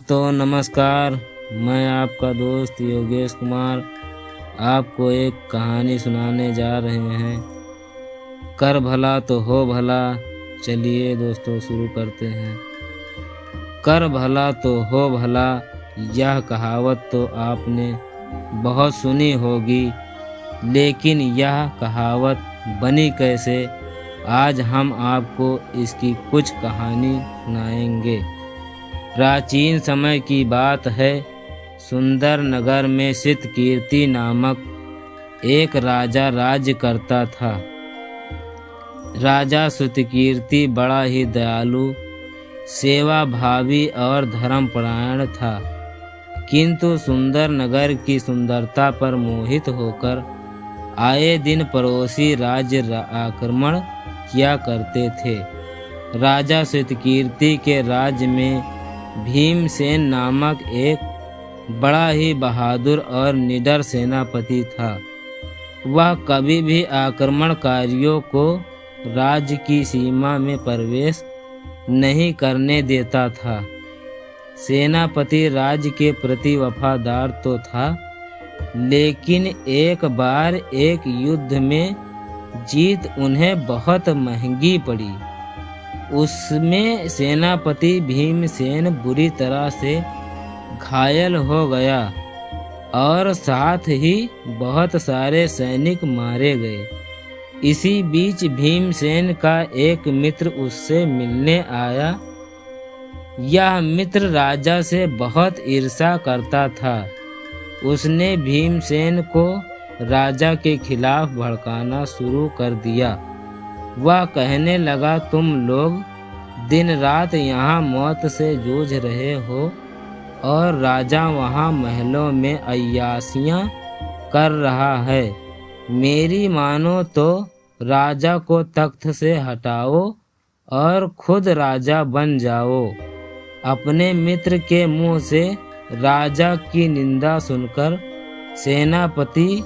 दोस्तों नमस्कार। मैं आपका दोस्त योगेश कुमार आपको एक कहानी सुनाने जा रहे हैं। कर भला तो हो भला। चलिए दोस्तों शुरू करते हैं। कर भला तो हो भला, यह कहावत तो आपने बहुत सुनी होगी, लेकिन यह कहावत बनी कैसे, आज हम आपको इसकी कुछ कहानी सुनाएंगे। प्राचीन समय की बात है। सुंदर नगर में सितकीर्ति नामक एक राजा राज्य करता था। राजा सितकीर्ति बड़ा ही दयालु, सेवा भावी और धर्मपरायण था, किंतु सुंदर नगर की सुंदरता पर मोहित होकर आए दिन पड़ोसी राज्य आक्रमण किया करते थे। राजा सितकीर्ति के राज्य में भीमसेन नामक एक बड़ा ही बहादुर और निडर सेनापति था। वह कभी भी आक्रमणकारियों को राज्य की सीमा में प्रवेश नहीं करने देता था। सेनापति राज्य के प्रति वफादार तो था, लेकिन एक बार एक युद्ध में जीत उन्हें बहुत महंगी पड़ी। उसमें सेनापति भीमसेन बुरी तरह से घायल हो गया और साथ ही बहुत सारे सैनिक मारे गए। इसी बीच भीमसेन का एक मित्र उससे मिलने आया। यह मित्र राजा से बहुत ईर्ष्या करता था। उसने भीमसेन को राजा के खिलाफ भड़काना शुरू कर दिया। वह कहने लगा, तुम लोग दिन रात यहाँ मौत से जूझ रहे हो और राजा वहाँ महलों में अय्यासियाँ कर रहा है। मेरी मानो तो राजा को तख्त से हटाओ और खुद राजा बन जाओ। अपने मित्र के मुंह से राजा की निंदा सुनकर सेनापति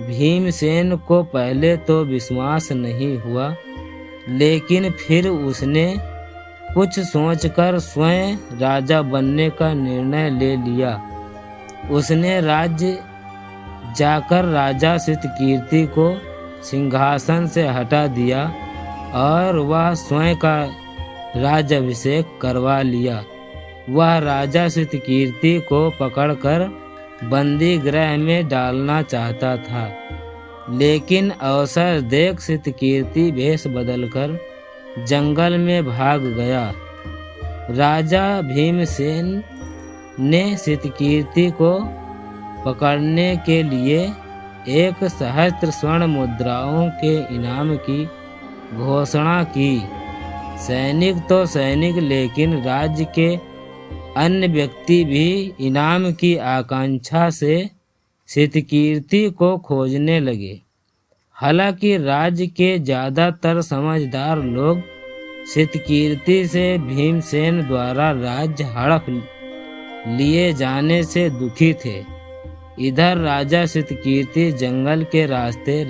भीमसेन को पहले तो विश्वास नहीं हुआ, लेकिन फिर उसने कुछ सोचकर स्वयं राजा बनने का निर्णय ले लिया। उसने राज्य जाकर राजा सितकीर्ति को सिंहासन से हटा दिया और वह स्वयं का राज्याभिषेक करवा लिया। वह राजा सितकीर्ति को पकड़कर बंदी गृह में डालना चाहता था, लेकिन अवसर देख सितकीर्ति भेष बदलकर जंगल में भाग गया। राजा भीमसेन ने सितकीर्ति को पकड़ने के लिए 1 सहस्त्र स्वर्ण मुद्राओं के इनाम की घोषणा की। सैनिक तो सैनिक, लेकिन राज्य के अन्य व्यक्ति भी इनाम की आकांक्षा से सितकीर्ति को खोजने लगे। हालांकि राज्य के ज़्यादातर समझदार लोग सितकीर्ति से भीमसेन द्वारा राज्य हड़प लिए जाने से दुखी थे। इधर राजा सितकीर्ति जंगल के रास्ते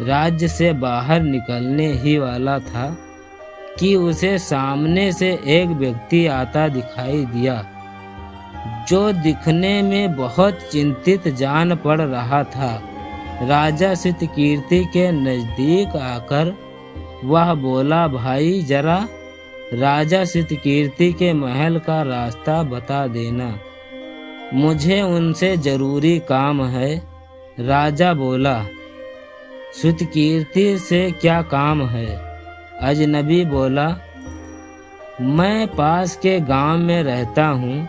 राज्य से बाहर निकलने ही वाला था कि उसे सामने से एक व्यक्ति आता दिखाई दिया, जो दिखने में बहुत चिंतित जान पड़ रहा था। राजा सितकीर्ति के नज़दीक आकर वह बोला, भाई जरा राजा सितकीर्ति के महल का रास्ता बता देना, मुझे उनसे जरूरी काम है। राजा बोला, सितकीर्ति से क्या काम है? अजनबी बोला, मैं पास के गांव में रहता हूँ।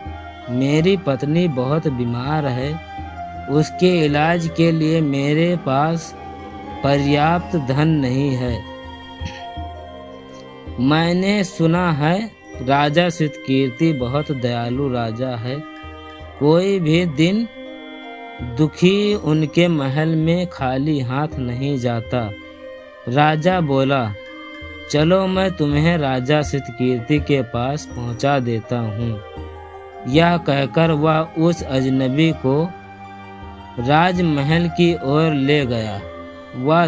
मेरी पत्नी बहुत बीमार है। उसके इलाज के लिए मेरे पास पर्याप्त धन नहीं है। मैंने सुना है राजा सितकीर्ति बहुत दयालु राजा है। कोई भी दिन दुखी उनके महल में खाली हाथ नहीं जाता। राजा बोला, चलो मैं तुम्हें राजा सितकीर्ति के पास पहुंचा देता हूँ। यह कहकर वह उस अजनबी को राजमहल की ओर ले गया। वह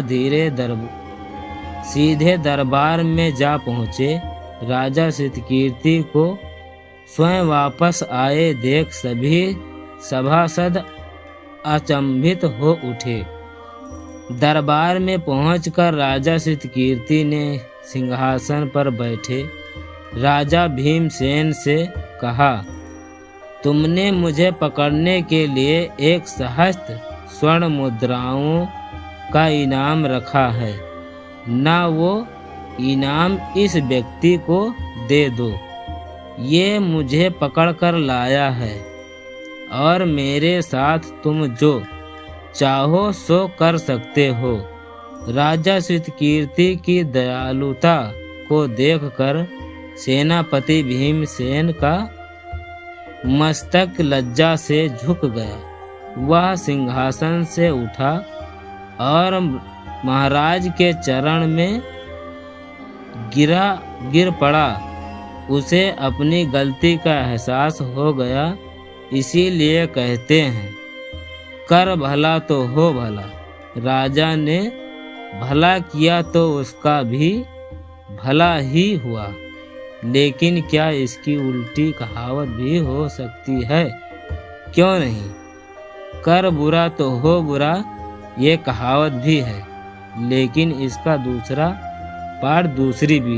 सीधे दरबार में जा पहुँचे। राजा सितकीर्ति को स्वयं वापस आए देख सभी सभासद अचंभित हो उठे। दरबार में पहुंचकर राजा श्रुतकीर्ति ने सिंहासन पर बैठे राजा भीमसेन से कहा, तुमने मुझे पकड़ने के लिए 1 सहस्त्र स्वर्ण मुद्राओं का इनाम रखा है, ना वो इनाम इस व्यक्ति को दे दो। ये मुझे पकड़कर लाया है और मेरे साथ तुम जो चाहो सो कर सकते हो। राजा श्रुतकीर्ति की दयालुता को देखकर सेनापति भीमसेन का मस्तक लज्जा से झुक गया। वह सिंहासन से उठा और महाराज के चरण में गिर पड़ा। उसे अपनी गलती का एहसास हो गया। इसीलिए कहते हैं, कर भला तो हो भला। राजा ने भला किया तो उसका भी भला ही हुआ। लेकिन क्या इसकी उल्टी कहावत भी हो सकती है? क्यों नहीं? कर बुरा तो हो बुरा, ये कहावत भी है, लेकिन इसका दूसरा पार्ट दूसरी भी